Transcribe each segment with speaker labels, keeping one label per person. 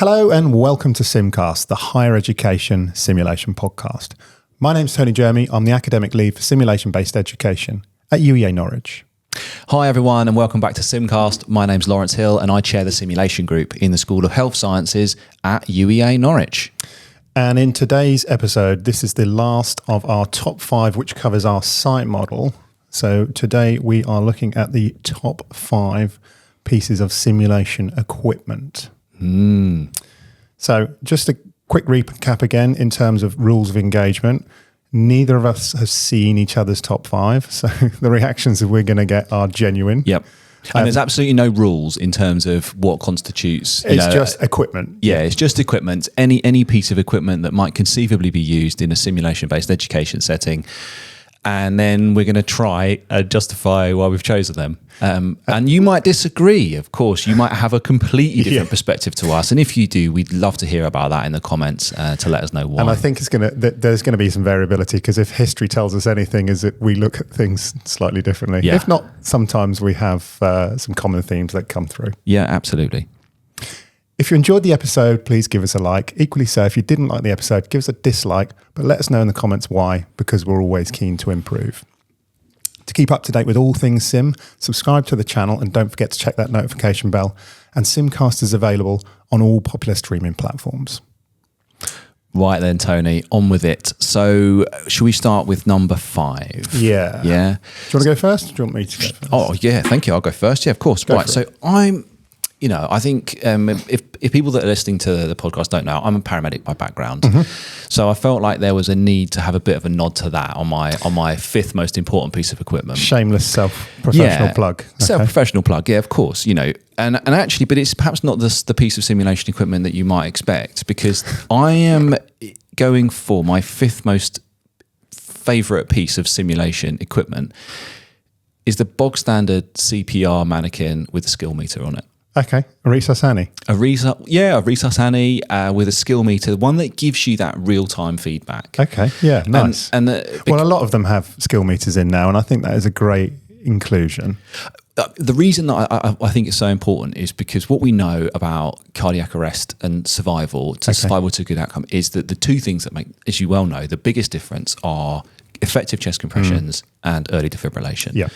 Speaker 1: Hello and welcome to SimCast, the higher education simulation podcast. My name's Tony Jeremy. I'm the academic lead for simulation-based education at UEA Norwich.
Speaker 2: Hi everyone and welcome back to SimCast. My name's Lawrence Hill and I chair the simulation group in the School of Health Sciences at UEA Norwich.
Speaker 1: And in today's episode, this is the last of our top 5, which covers our site model. So today we are looking at the top 5 pieces of simulation equipment. So just a quick recap again in terms of rules of engagement. Neither of us have seen each other's top 5, so the reactions that we're going to get are genuine.
Speaker 2: Yep. And there's absolutely no rules in terms of what constitutes...
Speaker 1: It's just equipment.
Speaker 2: Yeah, it's just equipment. Any piece of equipment that might conceivably be used in a simulation-based education setting. And then we're going to try and justify why we've chosen them. And you might disagree, of course. You might have a completely different perspective to us. And if you do, we'd love to hear about that in the comments to let us know why.
Speaker 1: And I think there's going to be some variability, because if history tells us anything, is that we look at things slightly differently. Yeah. If not, sometimes we have some common themes that come through.
Speaker 2: Yeah, absolutely.
Speaker 1: If you enjoyed the episode, please give us a like. Equally so, if you didn't like the episode, give us a dislike, but let us know in the comments why, because we're always keen to improve. To keep up to date with all things sim, subscribe to the channel and don't forget to check that notification bell. And SimCast is available on all popular streaming platforms.
Speaker 2: Right then, Tony, on with it. So should we start with number 5?
Speaker 1: Yeah.
Speaker 2: Yeah.
Speaker 1: Do you want to go first? Or do you want me to go first?
Speaker 2: Oh, yeah, thank you. I'll go first. Yeah, of course. Right. So I think if people that are listening to the podcast don't know, I'm a paramedic by background. So I felt like there was a need to have a bit of a nod to that on my 5th most important piece of equipment.
Speaker 1: Shameless self-professional plug. Okay.
Speaker 2: Self-professional plug, yeah, of course, and actually, but it's perhaps not the piece of simulation equipment that you might expect, because I am going for my 5th most favourite piece of simulation equipment is the bog standard CPR mannequin with a skill meter on it.
Speaker 1: Okay, a resus Annie.
Speaker 2: A resus Annie with a skill meter, one that gives you that real-time feedback.
Speaker 1: Okay, yeah, nice.
Speaker 2: And
Speaker 1: well, a lot of them have skill meters in now, and I think that is a great inclusion.
Speaker 2: The reason that I think it's so important is because what we know about cardiac arrest and survival to a good outcome is that the two things that make, as you well know, the biggest difference are effective chest compressions and early defibrillation.
Speaker 1: Yeah.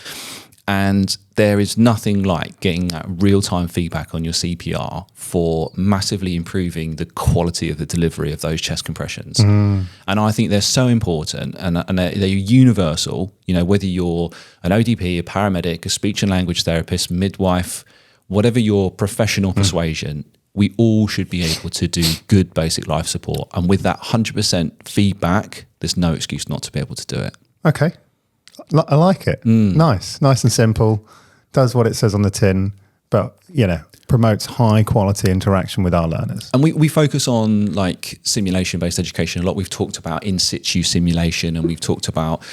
Speaker 2: And there is nothing like getting that real-time feedback on your CPR for massively improving the quality of the delivery of those chest compressions. And I think they're so important, and they're universal. Whether you're an ODP, a paramedic, a speech and language therapist, midwife, whatever your professional persuasion, we all should be able to do good basic life support. And with that 100% feedback, there's no excuse not to be able to do it.
Speaker 1: Okay. I like it. Nice and simple. Does what it says on the tin, but promotes high quality interaction with our learners.
Speaker 2: And we focus on like simulation based education a lot. We've talked about in situ simulation, and we've talked about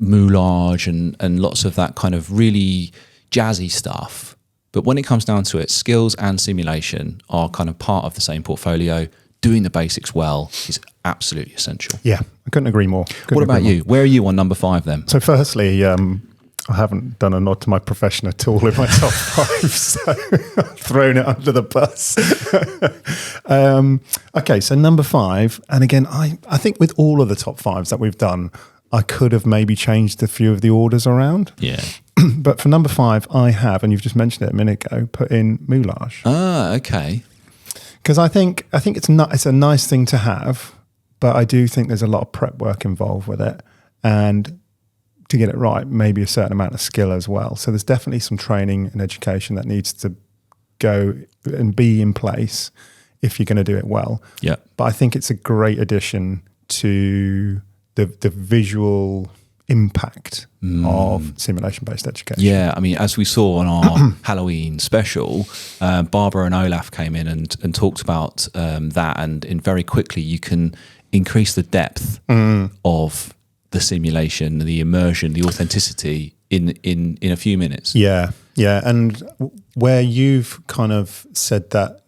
Speaker 2: moulage and lots of that kind of really jazzy stuff. But when it comes down to it, skills and simulation are kind of part of the same portfolio. Doing the basics well is absolutely essential.
Speaker 1: Yeah, I couldn't agree more.
Speaker 2: What about you? Where are you on number 5 then?
Speaker 1: So firstly, I haven't done a nod to my profession at all in my top 5, so I've thrown it under the bus. Okay, so number 5, and again, I think with all of the top 5s that we've done, I could have maybe changed a few of the orders around.
Speaker 2: Yeah.
Speaker 1: But for number 5, I have, and you've just mentioned it a minute ago, put in moulage.
Speaker 2: Ah, okay.
Speaker 1: Because I think it's a nice thing to have, but I do think there's a lot of prep work involved with it, and to get it right, maybe a certain amount of skill as well. So there's definitely some training and education that needs to go and be in place if you're going to do it well.
Speaker 2: Yeah.
Speaker 1: But I think it's a great addition to the visual impact of simulation-based education.
Speaker 2: Yeah, I mean, as we saw on our Halloween special, Barbara and Olaf came in and talked about that, and very quickly you can increase the depth of the simulation, the immersion, the authenticity in a few minutes.
Speaker 1: Yeah, and where you've kind of said that,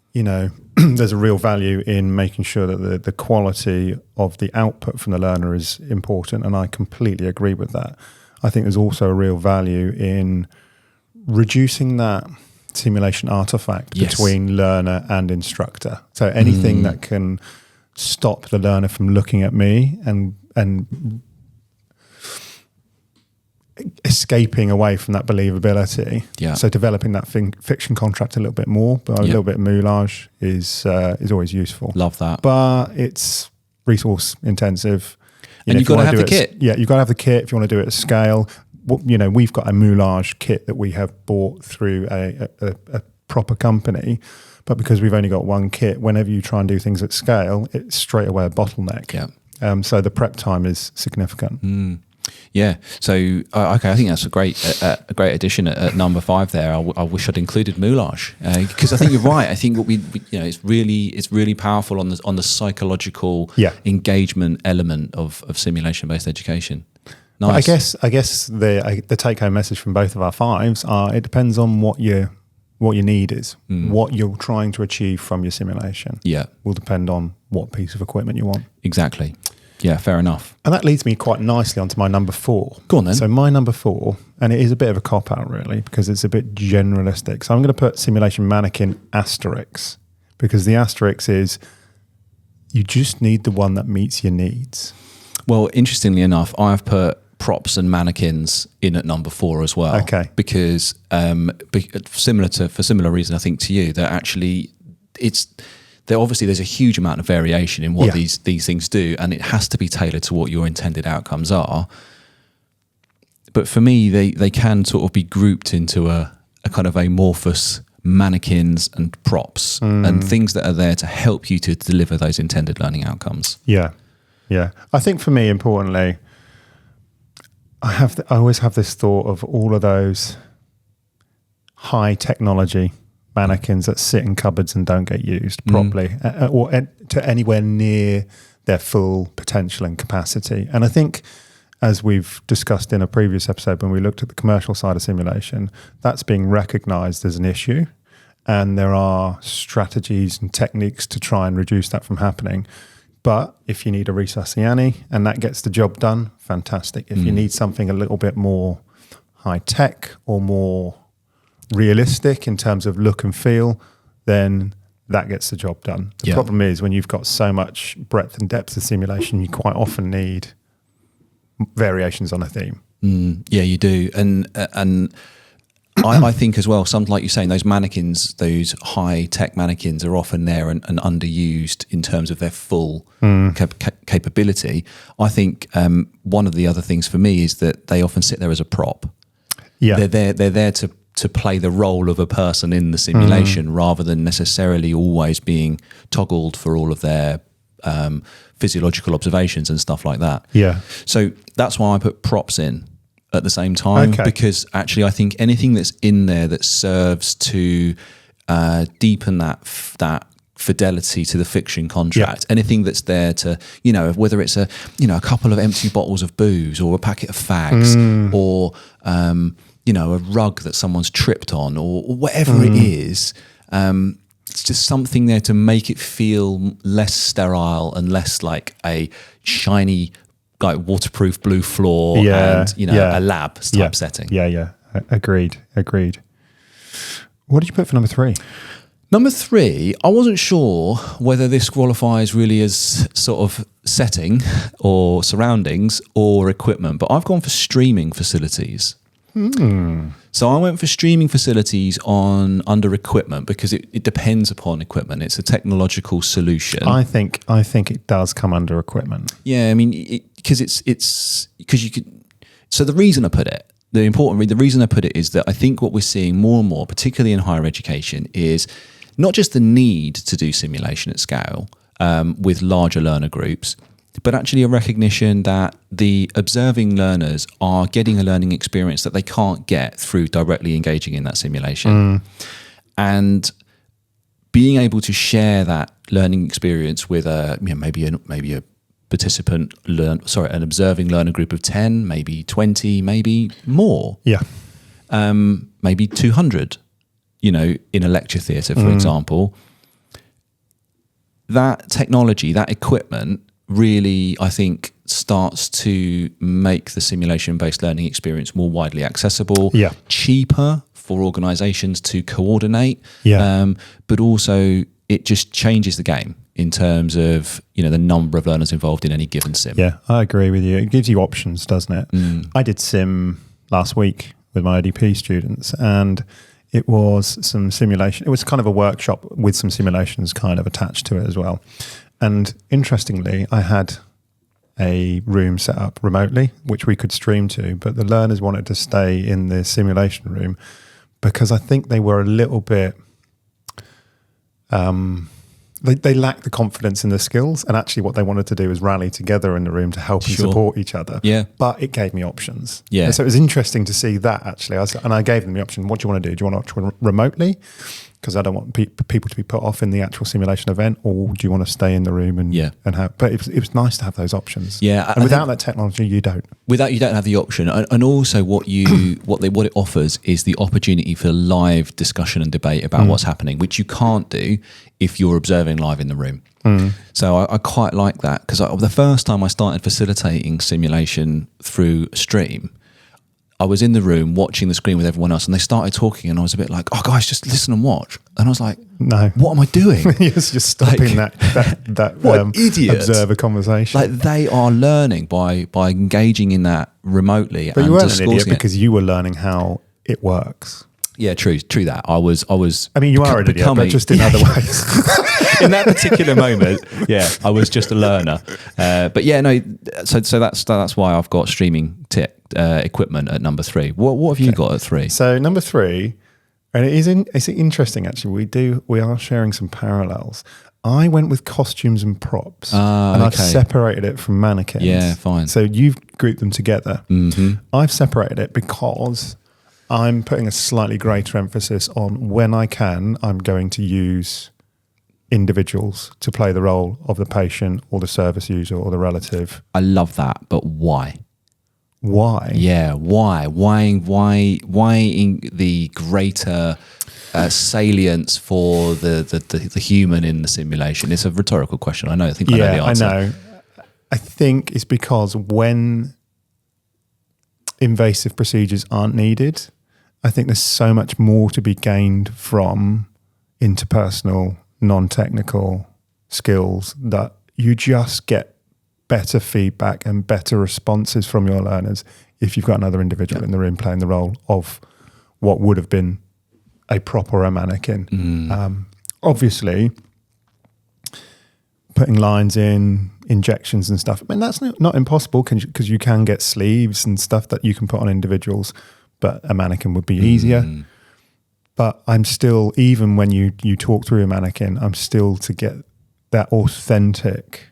Speaker 1: there's a real value in making sure that the quality of the output from the learner is important, and I completely agree with that. I think there's also a real value in reducing that simulation artifact
Speaker 2: Yes.
Speaker 1: between learner and instructor. So anything that can stop the learner from looking at me and escaping away from that believability.
Speaker 2: Yeah.
Speaker 1: So developing that fiction contract a little bit more, but a little bit of moulage is always useful.
Speaker 2: Love that.
Speaker 1: But it's resource intensive.
Speaker 2: And you've got to have the kit.
Speaker 1: Yeah, you've got to have the kit if you want to do it at scale. We've got a moulage kit that we have bought through a proper company, but because we've only got one kit, whenever you try and do things at scale, it's straight away a bottleneck.
Speaker 2: Yeah.
Speaker 1: So the prep time is significant.
Speaker 2: Yeah. So okay, I think that's a great addition at number 5 there. I wish I'd included moulage because I think you're right. I think what we it's really powerful on the psychological engagement element of simulation based education. Nice.
Speaker 1: But I guess the take home message from both of our 5s are it depends on what your need is, what you're trying to achieve from your simulation.
Speaker 2: Yeah,
Speaker 1: will depend on what piece of equipment you want.
Speaker 2: Exactly. Yeah, fair enough.
Speaker 1: And that leads me quite nicely onto my number 4.
Speaker 2: Go on then.
Speaker 1: So my number 4, and it is a bit of a cop-out really, because it's a bit generalistic. So I'm going to put simulation mannequin asterisk, because the asterisk is you just need the one that meets your needs.
Speaker 2: Well, interestingly enough, I've put props and mannequins in at number 4 as well.
Speaker 1: Okay.
Speaker 2: Because for similar reason, I think to you, that actually there's a huge amount of variation in what these things do, and it has to be tailored to what your intended outcomes are. But for me, they can sort of be grouped into a kind of amorphous mannequins and props and things that are there to help you to deliver those intended learning outcomes.
Speaker 1: Yeah. I think for me, importantly, I always have this thought of all of those high technology mannequins that sit in cupboards and don't get used properly or to anywhere near their full potential and capacity. And I think, as we've discussed in a previous episode when we looked at the commercial side of simulation, that's being recognised as an issue, and there are strategies and techniques to try and reduce that from happening. But if you need a resusciani and that gets the job done, fantastic. If you need something a little bit more high tech or more realistic in terms of look and feel, then that gets the job done. The problem is when you've got so much breadth and depth of simulation, you quite often need variations on a theme.
Speaker 2: Yeah, you do. And I think as well, something like you're saying, those mannequins, those high tech mannequins are often there and underused in terms of their full capability. I think one of the other things for me is that they often sit there as a prop. Yeah, they're there to play the role of a person in the simulation rather than necessarily always being toggled for all of their physiological observations and stuff like that.
Speaker 1: Yeah.
Speaker 2: So that's why I put props in at the same time, because actually I think anything that's in there that serves to deepen that fidelity to the fiction contract, anything that's there to, whether it's a couple of empty bottles of booze or a packet of fags or a rug that someone's tripped on or whatever it is, it's just something there to make it feel less sterile and less like a shiny, like waterproof blue floor and a lab type setting.
Speaker 1: Yeah. Agreed. What did you put for number 3?
Speaker 2: Number 3, I wasn't sure whether this qualifies really as sort of setting or surroundings or equipment, but I've gone for streaming facilities. So I went for streaming facilities under equipment because it depends upon equipment. It's a technological solution.
Speaker 1: I think it does come under equipment.
Speaker 2: Yeah, I mean, because you could. So the reason I put it, the reason I put it is that I think what we're seeing more and more, particularly in higher education, is not just the need to do simulation at scale with larger learner groups, but actually a recognition that the observing learners are getting a learning experience that they can't get through directly engaging in that simulation. And being able to share that learning experience with maybe a participant an observing learner group of 10, maybe 20, maybe more.
Speaker 1: Yeah.
Speaker 2: Maybe 200, in a lecture theatre, for example. That technology, that equipment really, I think, starts to make the simulation-based learning experience more widely accessible, cheaper for organisations to coordinate.
Speaker 1: Yeah.
Speaker 2: But also it just changes the game in terms of, the number of learners involved in any given sim.
Speaker 1: Yeah, I agree with you. It gives you options, doesn't it? I did sim last week with my IDP students, and it was some simulation. It was kind of a workshop with some simulations kind of attached to it as well. And interestingly, I had a room set up remotely, which we could stream to, but the learners wanted to stay in the simulation room because I think they were a little bit... They lacked the confidence in the skills, and actually what they wanted to do was rally together in the room to help and support each other.
Speaker 2: Yeah.
Speaker 1: But it gave me options.
Speaker 2: Yeah.
Speaker 1: And so it was interesting to see that actually. And I gave them the option, what do you want to do? Do you want to watch remotely? Because I don't want people to be put off in the actual simulation event, or do you want to stay in the room and have? But it was nice to have those options.
Speaker 2: Yeah,
Speaker 1: and without that technology, you don't.
Speaker 2: Without you don't have the option, and also what it offers is the opportunity for live discussion and debate about what's happening, which you can't do if you're observing live in the room. So I quite like that, because the first time I started facilitating simulation through stream, I was in the room watching the screen with everyone else, and they started talking, and I was a bit like, "Oh, guys, just listen and watch." And I was like,
Speaker 1: "No,
Speaker 2: what am I doing?"
Speaker 1: You're just stopping that
Speaker 2: what idiot
Speaker 1: observer conversation.
Speaker 2: Like, they are learning by engaging in that remotely.
Speaker 1: But you weren't an idiot because you were learning how it works.
Speaker 2: Yeah, true that. I was.
Speaker 1: I mean, you are an idiot, but just in other ways.
Speaker 2: In that particular moment, yeah, I was just a learner. But yeah, no. So that's why I've got streaming equipment at number 3. What have you got at 3?
Speaker 1: So number 3, and it's interesting actually. We are sharing some parallels. I went with costumes and props, and I've separated it from mannequins.
Speaker 2: Yeah, fine.
Speaker 1: So you've grouped them together. Mm-hmm. I've separated it because I'm putting a slightly greater emphasis on when I can, I'm going to use individuals to play the role of the patient or the service user or the relative.
Speaker 2: I love that, but why?
Speaker 1: Why?
Speaker 2: Yeah, why? Why in the greater salience for the human in the simulation? It's a rhetorical question. I know. I think I know the answer.
Speaker 1: I know. I think it's because when invasive procedures aren't needed, I think there's so much more to be gained from interpersonal, non-technical skills that you just get better feedback and better responses from your learners if you've got another individual in the room playing the role of what would have been a prop or a mannequin. Obviously, putting lines in, injections and stuff, I mean, that's not impossible because you can get sleeves and stuff that you can put on individuals, but a mannequin would be easier. But I'm still, even when you talk through a mannequin, I'm still to get that authentic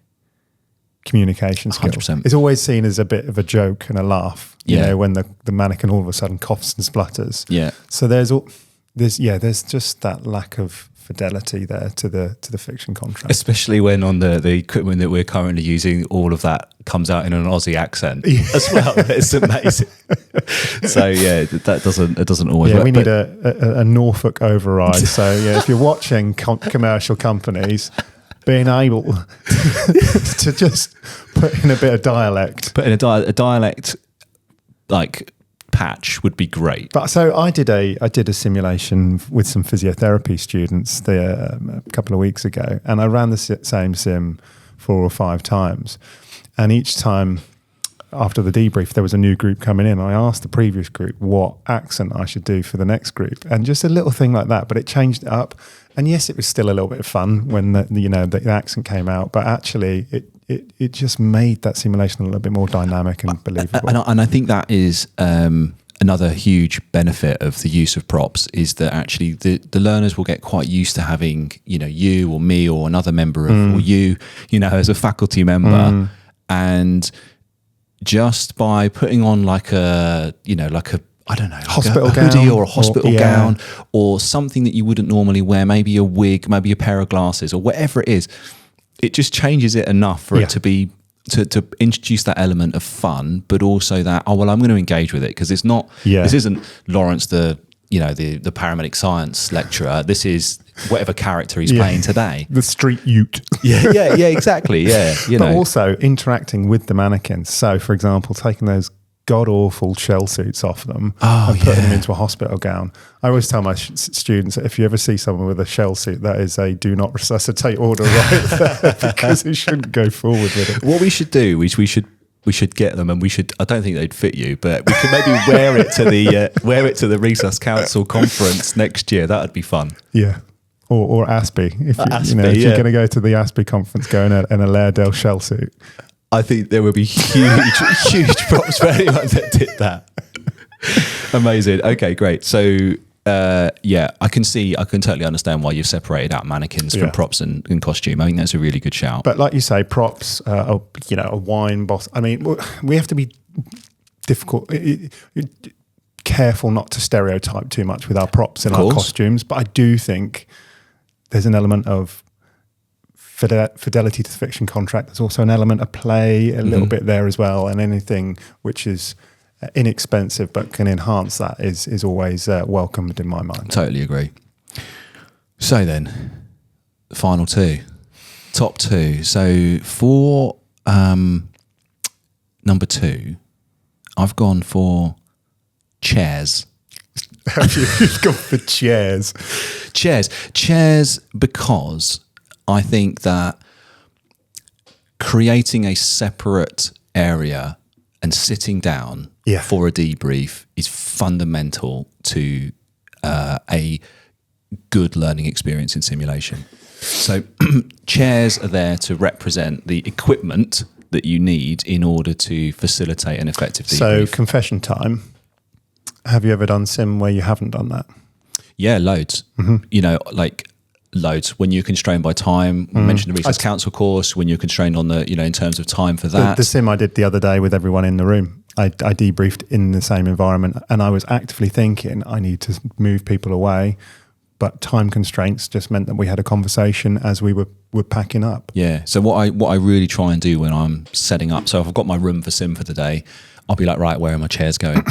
Speaker 1: communication skill.
Speaker 2: 100%.
Speaker 1: It's always seen as a bit of a joke and a laugh, you know, when the mannequin all of a sudden coughs and splutters.
Speaker 2: Yeah.
Speaker 1: So there's just that lack of fidelity there to the fiction contract,
Speaker 2: especially when on the equipment that we're currently using, all of that comes out in an Aussie accent as well. It's amazing. So yeah, it doesn't always work.
Speaker 1: We need a Norfolk override. So yeah, if you're watching commercial companies, being able to just put in a bit of dialect,
Speaker 2: a dialect like patch would be great.
Speaker 1: But so I did a simulation with some physiotherapy students there a couple of weeks ago, and I ran the same sim 4 or 5 times, and each time after the debrief there was a new group coming in. I asked the previous group what accent I should do for the next group, and just a little thing like that, but it changed it up. And yes, it was still a little bit of fun when the accent came out, but actually it just made that simulation a little bit more dynamic and believable.
Speaker 2: And I think that is another huge benefit of the use of props, is that actually the learners will get quite used to having, you or me or another member of, or you as a faculty member, and just by putting on like a I don't know,
Speaker 1: hospital
Speaker 2: a hoodie or a hospital gown or something that you wouldn't normally wear, maybe a wig, maybe a pair of glasses or whatever it is, it just changes it enough for it to be to introduce that element of fun, but also that, I'm going to engage with it, because it's not, this isn't Lawrence the paramedic science lecturer. This is whatever character he's playing today.
Speaker 1: The street ute.
Speaker 2: Yeah, exactly. Yeah.
Speaker 1: But also interacting with the mannequins. So for example, taking those god awful shell suits off them
Speaker 2: Oh,
Speaker 1: and putting them
Speaker 2: yeah.
Speaker 1: into a hospital gown. I always tell my students that if you ever see someone with a shell suit, that is a do not resuscitate order right there, because it shouldn't go forward with it.
Speaker 2: What we should do is we should get them, and I don't think they'd fit you, but we could maybe wear it to the Resus Council conference next year. That would be fun.
Speaker 1: Yeah. Or ASPE. If
Speaker 2: ASPE,
Speaker 1: if you're
Speaker 2: yeah.
Speaker 1: going to go to the ASPE conference, go in a Lairdale shell suit.
Speaker 2: I think there would be huge props for anyone that did that. Amazing. Okay, great. So I can totally understand why you've separated out mannequins from props and costume. I think that's a really good shout.
Speaker 1: But like you say, props, a wine boss. I mean, we have to be careful not to stereotype too much with our props and our costumes. But I do think there's an element of fidelity to the fiction contract. There's also an element of play a little bit there as well. And anything which is inexpensive but can enhance that is always welcomed in my mind.
Speaker 2: Totally agree. So then, final two, top two. So for number two, I've gone for chairs.
Speaker 1: You've gone for chairs.
Speaker 2: Chairs, because I think that creating a separate area and sitting down for a debrief is fundamental to a good learning experience in simulation. So chairs are there to represent the equipment that you need in order to facilitate an effective debrief.
Speaker 1: So confession time. Have you ever done sim where you haven't done that?
Speaker 2: Yeah, loads. Loads. When you're constrained by time, we mentioned the Resus Council course, when you're constrained on in terms of time for that.
Speaker 1: The sim I did the other day with everyone in the room, I debriefed in the same environment, and I was actively thinking I need to move people away, but time constraints just meant that we had a conversation as we were packing up.
Speaker 2: Yeah. So what I really try and do when I'm setting up, so if I've got my room for sim for the day, I'll be like, right, where are my chairs going?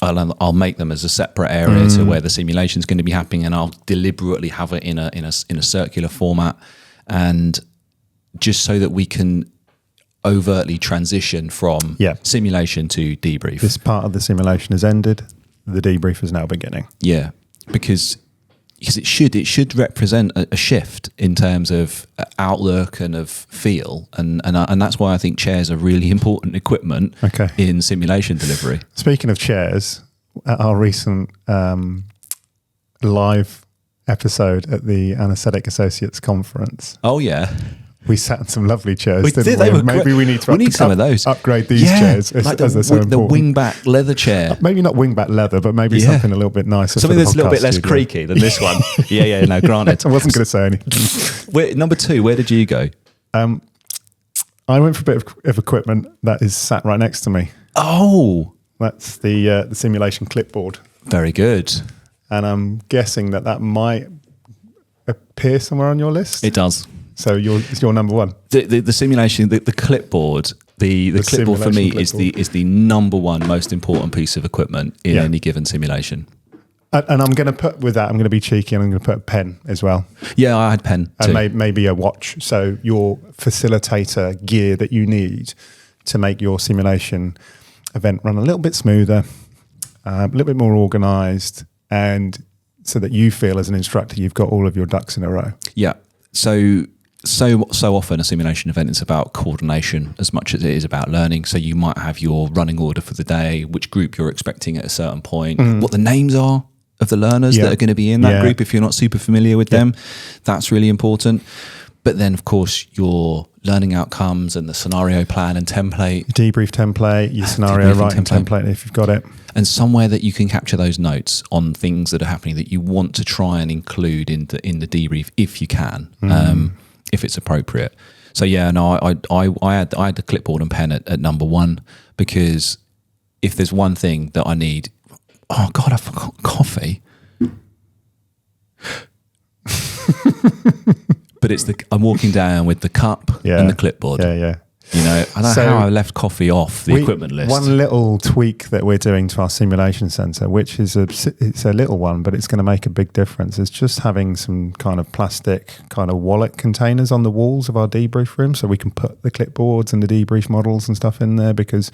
Speaker 2: I'll make them as a separate area to where the simulation is going to be happening, and I'll deliberately have it in a circular format, and just so that we can overtly transition from simulation to debrief.
Speaker 1: This part of the simulation has ended. The debrief is now beginning.
Speaker 2: Yeah, because it should represent a shift in terms of outlook and of feel, and that's why I think chairs are really important equipment in simulation delivery.
Speaker 1: Speaking of chairs, at our recent live episode at the Anaesthetic Associates conference.
Speaker 2: Oh yeah.
Speaker 1: We sat in some lovely chairs,
Speaker 2: Maybe
Speaker 1: we need to
Speaker 2: some of those.
Speaker 1: Upgrade these chairs as they're so important.
Speaker 2: The wingback leather chair.
Speaker 1: Maybe not wingback leather, but maybe something a little bit nicer.
Speaker 2: Something that's a little bit less creaky than this one. No, granted.
Speaker 1: I wasn't going to say anything.
Speaker 2: Number two, where did you go?
Speaker 1: I went for a bit of equipment that is sat right next to me.
Speaker 2: Oh.
Speaker 1: That's the simulation clipboard.
Speaker 2: Very good.
Speaker 1: And I'm guessing that might appear somewhere on your list.
Speaker 2: It does.
Speaker 1: So it's your number one.
Speaker 2: The simulation, the clipboard, the clipboard for me is the number one most important piece of equipment in any given simulation.
Speaker 1: And I'm going to put with that, I'm going to be cheeky, and I'm going to put a pen as well.
Speaker 2: Yeah, I had pen too.
Speaker 1: And maybe a watch. So your facilitator gear that you need to make your simulation event run a little bit smoother, a little bit more organised, and so that you feel as an instructor you've got all of your ducks in a row.
Speaker 2: Yeah. So often a simulation event is about coordination as much as it is about learning. So you might have your running order for the day, which group you're expecting at a certain point, what the names are of the learners that are going to be in that group if you're not super familiar with them. That's really important. But then, of course, your learning outcomes and the scenario plan and template.
Speaker 1: Debrief template, your scenario writing template if you've got it.
Speaker 2: And somewhere that you can capture those notes on things that are happening that you want to try and include in the debrief if you can, if it's appropriate. So I had the clipboard and pen at number one, because if there's one thing that I need, oh God, I forgot coffee. But I'm walking down with the cup and the clipboard.
Speaker 1: Yeah.
Speaker 2: You know, I don't know how I left coffee off the equipment list.
Speaker 1: One little tweak that we're doing to our simulation center, which is it's a little one, but it's going to make a big difference, is just having some kind of plastic kind of wallet containers on the walls of our debrief room, so we can put the clipboards and the debrief models and stuff in there, because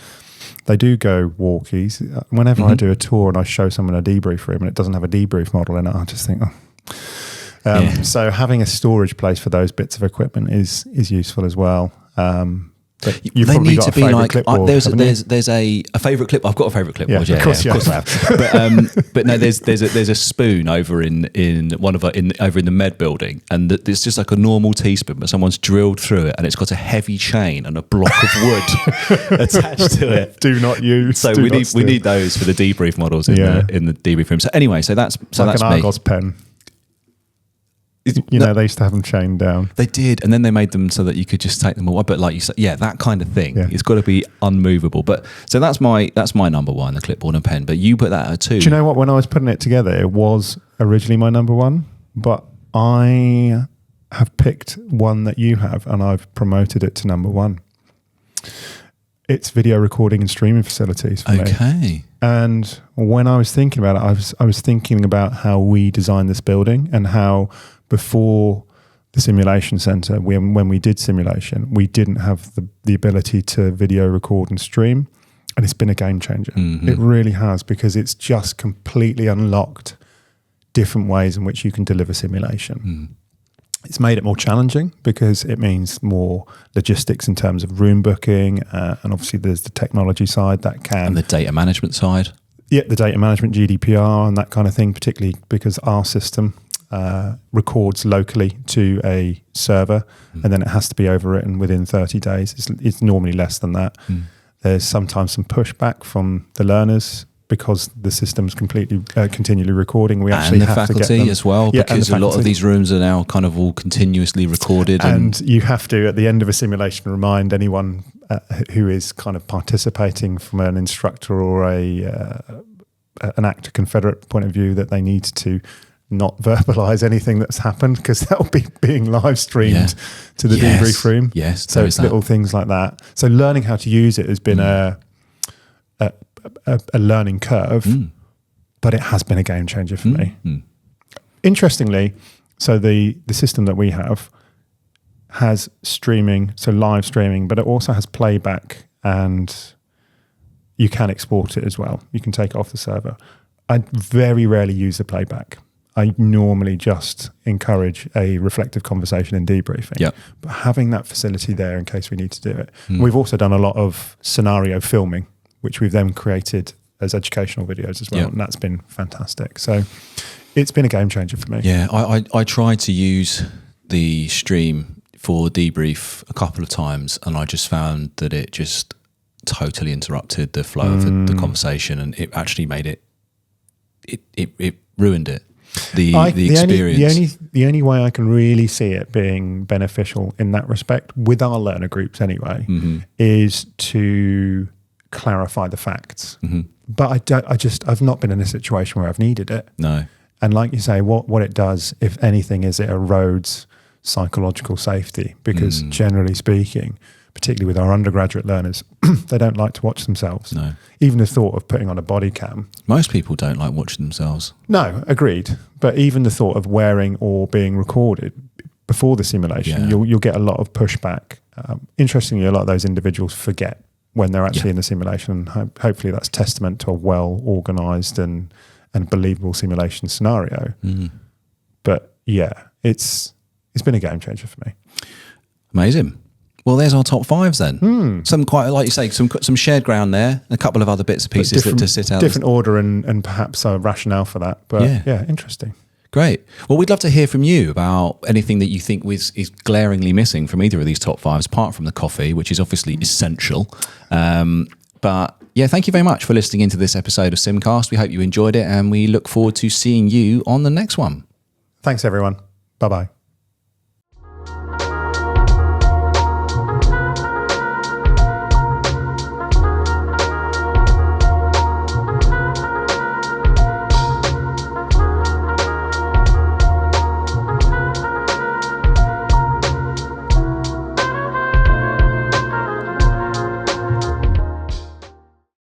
Speaker 1: they do go walkies. Whenever I do a tour and I show someone a debrief room and it doesn't have a debrief model in it, I just think, So having a storage place for those bits of equipment is useful as well. But you've
Speaker 2: they
Speaker 1: probably
Speaker 2: need
Speaker 1: got
Speaker 2: to
Speaker 1: a
Speaker 2: be
Speaker 1: favourite
Speaker 2: like
Speaker 1: clipboard,
Speaker 2: there's a favourite clip. I've got a favourite clipboard.
Speaker 1: Of course you
Speaker 2: have. But no, there's a spoon over in one of over in the med building, and it's just like a normal teaspoon, but someone's drilled through it, and it's got a heavy chain and a block of wood attached to it.
Speaker 1: Do not use.
Speaker 2: So we need those for the debrief models in the debrief room. So anyway, that's
Speaker 1: an Argos pen. You know, they used to have them chained down.
Speaker 2: They did, and then they made them so that you could just take them away. But like you said, that kind of thing.
Speaker 1: Yeah.
Speaker 2: It's got to be unmovable. But so that's my number one, the clipboard and pen. But you put that at 2.
Speaker 1: Do you know what? When I was putting it together, it was originally my number 1, but I have picked one that you have, and I've promoted it to number 1. It's video recording and streaming facilities for me.
Speaker 2: Okay.
Speaker 1: And when I was thinking about it, I was thinking about how we designed this building, and how before the simulation center, when we did simulation, we didn't have the ability to video record and stream. And it's been a game changer. Mm-hmm. It really has, because it's just completely unlocked different ways in which you can deliver simulation. Mm. It's made it more challenging, because it means more logistics in terms of room booking. And obviously there's the technology side that can...
Speaker 2: And the data management side.
Speaker 1: Yeah, the data management, GDPR and that kind of thing, particularly because our system records locally to a server, and then it has to be overwritten within 30 days. It's normally less than that. Mm. There's sometimes some pushback from the learners, because the system's completely continually recording. We actually have to get them. And the faculty
Speaker 2: as well, because a lot of these rooms are now kind of all continuously recorded.
Speaker 1: And you have to, at the end of a simulation, remind anyone who is kind of participating from an instructor or an actor confederate point of view, that they need to not verbalise anything that's happened, because that will be being live streamed to the debrief room.
Speaker 2: Yes,
Speaker 1: so it's little things like that. So learning how to use it has been a learning curve, but it has been a game changer for me. Interestingly, so the system that we have has streaming, so live streaming, but it also has playback, and you can export it as well. You can take it off the server. I very rarely use the playback. I normally just encourage a reflective conversation in debriefing. Yep. But having that facility there in case we need to do it. We've also done a lot of scenario filming, which we've then created as educational videos as well. Yep. And that's been fantastic. So it's been a game changer for me.
Speaker 2: Yeah, I tried to use the stream for debrief a couple of times, and I just found that it just totally interrupted the flow of the conversation, and it actually made it ruined it. The experience.
Speaker 1: The only way I can really see it being beneficial in that respect, with our learner groups anyway, is to clarify the facts. But I've not been in a situation where I've needed it.
Speaker 2: No.
Speaker 1: And like you say, what it does, if anything, is it erodes psychological safety, because generally speaking, particularly with our undergraduate learners, they don't like to watch themselves. No. Even the thought of putting on a body cam.
Speaker 2: Most people don't like watching themselves.
Speaker 1: No, agreed. But even the thought of wearing or being recorded before the simulation, you'll get a lot of pushback. Interestingly, a lot of those individuals forget when they're actually in the simulation. Hopefully that's testament to a well-organised and believable simulation scenario. But yeah, it's been a game changer for me.
Speaker 2: Amazing. Well, there's our top 5s then. Some quite, like you say, some shared ground there, a couple of other bits and pieces to sit out.
Speaker 1: Different order and perhaps a rationale for that. But yeah, interesting.
Speaker 2: Great. Well, we'd love to hear from you about anything that you think is glaringly missing from either of these top 5s, apart from the coffee, which is obviously essential. But yeah, thank you very much for listening into this episode of SimCast. We hope you enjoyed it, and we look forward to seeing you on the next one.
Speaker 1: Thanks, everyone. Bye-bye.